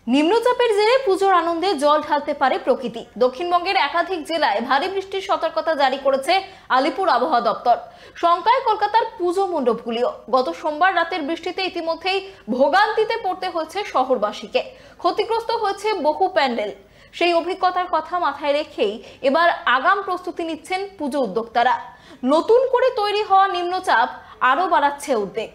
নিম্নচাপের জেরে পুজোর আনন্দে জল ঢালতে পারে প্রকৃতি। দক্ষিণবঙ্গের একাধিক জেলায় ভারী বৃষ্টির সতর্কতা জারি করেছে আলিপুর আবহাওয়া দপ্তর। শঙ্কায় কলকাতার পুজো মণ্ডপগুলিও। গত সোমবার রাতের বৃষ্টিতে ইতিমধ্যেই ভোগান্তিতে পড়তে হয়েছে শহরবাসীকে। ক্ষতিগ্রস্ত হয়েছে বহু প্যান্ডেল। সেই অভিজ্ঞতার কথা মাথায় রেখেই এবার আগাম প্রস্তুতি নিচ্ছেন পুজো উদ্যোক্তারা। নতুন করে তৈরি হওয়া নিম্নচাপ আরো বাড়াচ্ছে উদ্বেগ।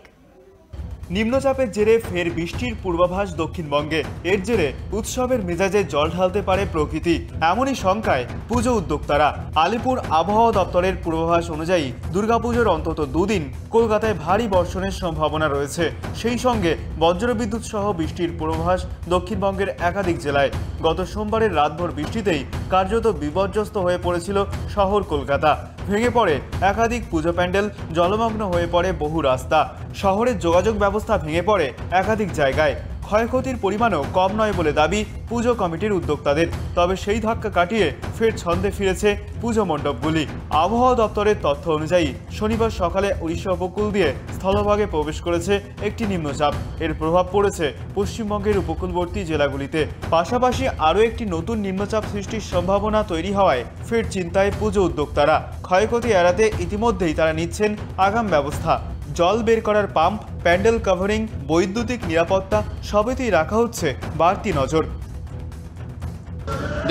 নিম্নচাপের জেরে ফের বৃষ্টির পূর্বাভাস দক্ষিণবঙ্গে। এর জেরে উৎসবের মেজাজে জল ঢালতে পারে প্রকৃতি, এমনই শঙ্কায় পুজো উদ্যোক্তারা। আলিপুর আবহাওয়া দপ্তরের পূর্বাভাস অনুযায়ী দুর্গাপুজোর অন্তত দুদিন কলকাতায় ভারী বর্ষণের সম্ভাবনা রয়েছে। সেই সঙ্গে বজ্রবিদ্যুৎ সহ বৃষ্টির পূর্বাভাস দক্ষিণবঙ্গের একাধিক জেলায়। গত সোমবারের রাতভর বৃষ্টিতেই কার্যত বিপর্যস্ত হয়ে পড়েছিল শহর কলকাতা। ভেঙে পড়ে একাধিক পুজো প্যান্ডেল, জলমগ্ন হয়ে পড়ে বহু রাস্তা। শহরের যোগাযোগ ব্যবস্থা ভেঙে পড়ে একাধিক জায়গায়। ক্ষয়ক্ষতির পরিমাণও কম নয় বলে দাবি পুজো কমিটির উদ্যোক্তাদের। তবে সেই ধাক্কা কাটিয়ে ফের ছন্দে ফিরেছে পুজো মণ্ডপগুলি। আবহাওয়া দপ্তরের তথ্য অনুযায়ী শনিবার সকালে উড়িষ্যা উপকূল দিয়ে স্থলভাগে প্রবেশ করেছে একটি নিম্নচাপ। এর প্রভাব পড়েছে পশ্চিমবঙ্গের উপকূলবর্তী জেলাগুলিতে। পাশাপাশি আরও একটি নতুন নিম্নচাপ সৃষ্টির সম্ভাবনা তৈরি হওয়ায় ফের চিন্তায় পুজো উদ্যোক্তারা। ক্ষয়ক্ষতি এড়াতে ইতিমধ্যেই তারা নিচ্ছেন আগাম ব্যবস্থা। জল বের করার পাম্প, প্যান্ডেল কভারিং, বৈদ্যুতিক নিরাপত্তা সবেতেই রাখা হচ্ছে বাড়তি নজর।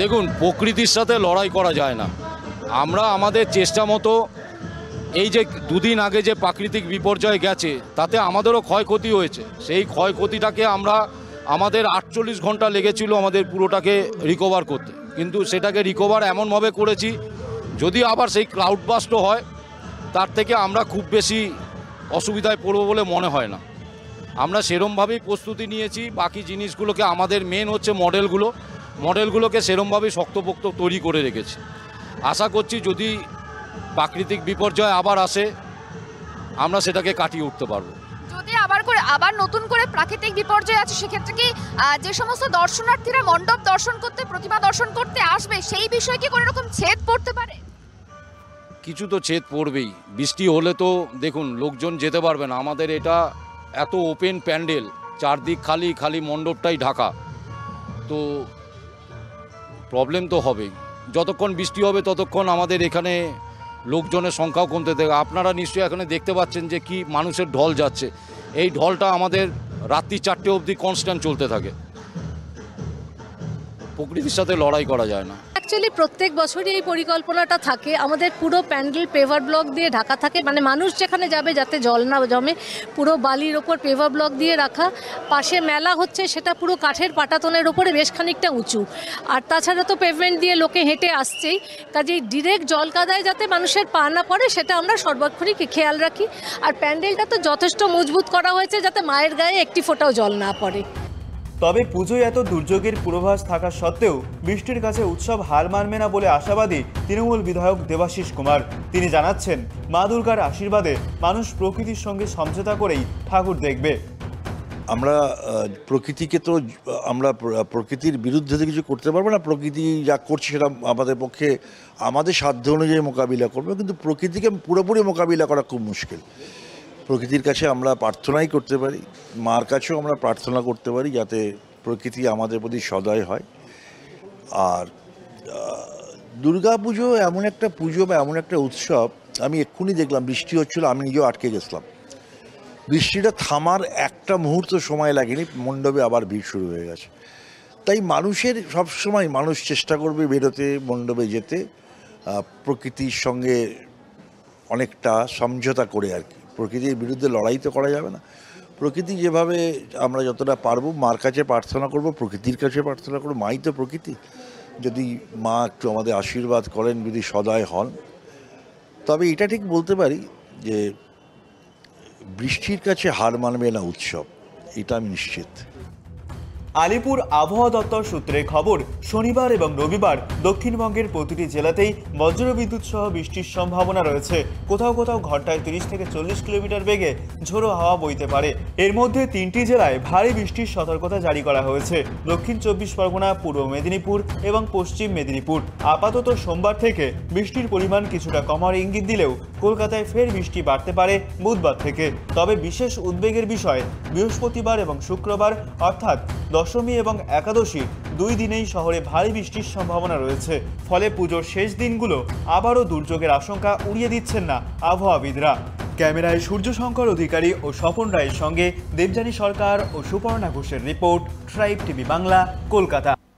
দেখুন, প্রকৃতির সাথে লড়াই করা যায় না। আমরা আমাদের চেষ্টা মতো এই যে দুদিন আগে যে প্রাকৃতিক বিপর্যয় গেছে তাতে আমাদেরও ক্ষয়ক্ষতি হয়েছে। সেই ক্ষয়ক্ষতিটাকে আমরা আমাদের 48 ঘন্টা লেগেছিল আমাদের পুরোটাকে রিকভার করতে, কিন্তু সেটাকে রিকভার এমনভাবে করেছি যদি আবার সেই ক্লাউড বাস্ট হয় তার থেকে আমরা খুব বেশি অসুবিধায় পড়বো বলে মনে হয় না। আমরা সেরমভাবেই প্রস্তুতি নিয়েছি। বাকি জিনিসগুলোকে আমাদের মেন হচ্ছে মডেলগুলোকে সেরমভাবেই শক্তপোক্ত তৈরি করে রেখেছি। আশা করছি যদি প্রাকৃতিক বিপর্যয় আবার আসে আমরা সেটাকে কাটিয়ে উঠতে পারবো। যদি আবার নতুন করে প্রাকৃতিক বিপর্যয় আছে, সেক্ষেত্রে কি যে সমস্ত দর্শনার্থীরা মণ্ডপ দর্শন করতে, প্রতিমা দর্শন করতে আসবে, সেই বিষয়ে কি কোনো রকম ছেদ পড়তে পারে? কিছু তো ছেদ পড়বেই। বৃষ্টি হলে তো দেখুন লোকজন যেতে পারবে না। আমাদের এটা এত ওপেন প্যান্ডেল, চারদিক খালি মণ্ডপটাই ঢাকা, তো প্রবলেম তো হবেই। যতক্ষণ বৃষ্টি হবে ততক্ষণ আমাদের এখানে লোকজনের সংখ্যাও কমতে থাকে। আপনারা নিশ্চয়ই এখানে দেখতে পাচ্ছেন যে কি মানুষের ঢল যাচ্ছে। এই ঢলটা আমাদের রাত্রি 4টে অবধি কনস্ট্যান্ট চলতে থাকে। প্রকৃতির সাথে লড়াই করা যায় না। অ্যাকচুয়ালি প্রত্যেক বছরই এই পরিকল্পনাটা থাকে। আমাদের পুরো প্যান্ডেল পেভার ব্লক দিয়ে ঢাকা থাকে, মানে মানুষ যেখানে যাবে যাতে জল না জমে, পুরো বালির ওপর পেভার ব্লক দিয়ে রাখা। পাশে মেলা হচ্ছে, সেটা পুরো কাঠের পাটাতনের ওপরে বেশ খানিকটা উঁচু। আর তাছাড়া তো পেভমেন্ট দিয়ে লোকে হেঁটে আসছেই, কাজেই ডিরেক্ট জল কাদায় যাতে মানুষের পা না পড়ে সেটা আমরা সর্বক্ষণই খেয়াল রাখি। আর প্যান্ডেলটা তো যথেষ্ট মজবুত করা হয়েছে যাতে মায়ের গায়ে একটি ফোঁটাও জল না পড়ে। তবে পুজোয় এত দুর্যোগের পূর্বাভাস থাকা সত্ত্বেও বৃষ্টির কাছে উৎসব হার মানবে না বলে আশাবাদী তৃণমূল বিধায়ক দেবাশিস কুমার। তিনি জানাচ্ছেন, মা দুর্গার আশীর্বাদে মানুষ প্রকৃতির সঙ্গে সমঝোতা করেই ঠাকুর দেখবে। আমরা প্রকৃতিকে তো আমরা প্রকৃতির বিরুদ্ধে তো কিছু করতে পারবো না। প্রকৃতি যা করছে সেটা আমাদের পক্ষে আমাদের সাধ্য অনুযায়ী মোকাবিলা করবো, কিন্তু প্রকৃতিকে পুরোপুরি মোকাবিলা করা খুব মুশকিল। প্রকৃতির কাছে আমরা প্রার্থনাই করতে পারি, মার কাছেও আমরা প্রার্থনা করতে পারি যাতে প্রকৃতি আমাদের প্রতি সদয় হয়। আর দুর্গা পুজো এমন একটা পুজো বা এমন একটা উৎসব, আমি এক্ষুনি দেখলাম বৃষ্টি হচ্ছিল, আমি নিজেও আটকে গেছিলাম। বৃষ্টিটা থামার একটা মুহূর্ত সময় লাগেনি, মণ্ডপে আবার ভিড় শুরু হয়ে গেছে। তাই মানুষের সবসময় মানুষ চেষ্টা করবে বেরোতে, মণ্ডপে যেতে, প্রকৃতির সঙ্গে অনেকটা সমঝোতা করে আর কি। প্রকৃতির বিরুদ্ধে লড়াই তো করা যাবে না। প্রকৃতি যেভাবে আমরা যতটা পারবো মার কাছে প্রার্থনা করব, প্রকৃতির কাছে প্রার্থনা করবো। মাই তো প্রকৃতি। যদি মা একটু আমাদের আশীর্বাদ করেন, যদি সদয় হন, তবে এটা ঠিক বলতে পারি যে বৃষ্টির কাছে হার মানবে না উৎসব, এটা আমি নিশ্চিত। আলিপুর আবহাওয়া দপ্তর সূত্রে খবর, শনিবার এবং রবিবার দক্ষিণবঙ্গের প্রতিটি জেলাতেই বজ্রবিদ্যুৎ সহ বৃষ্টির সম্ভাবনা রয়েছে। কোথাও কোথাও ঘন্টায় 30 থেকে 40 কিলোমিটার বেগে ঝোড়ো হাওয়া বইতে পারে। এর মধ্যে 3টি জেলায় ভারী বৃষ্টির সতর্কতা জারি করা হয়েছে: দক্ষিণ 24 পরগনা, পূর্ব মেদিনীপুর এবং পশ্চিম মেদিনীপুর। আপাতত সোমবার থেকে বৃষ্টির পরিমাণ কিছুটা কমার ইঙ্গিত দিলেও কলকাতায় ফের বৃষ্টি বাড়তে পারে বুধবার থেকে। তবে বিশেষ উদ্বেগের বিষয় বৃহস্পতিবার এবং শুক্রবার, অর্থাৎ দশমী এবং একাদশীর 2 দিনেই শহরে ভারী বৃষ্টির সম্ভাবনা রয়েছে। ফলে পুজোর শেষ দিনগুলো আবারও দুর্যোগের আশঙ্কা উড়িয়ে দিচ্ছেন না আবহাওয়াবিদরা। ক্যামেরায় সূর্যশঙ্কর অধিকারী ও স্বপন রায়ের সঙ্গে দেবযানী সরকার ও সুপর্ণা ঘোষের report, tribe TV Bangla, Kolkata.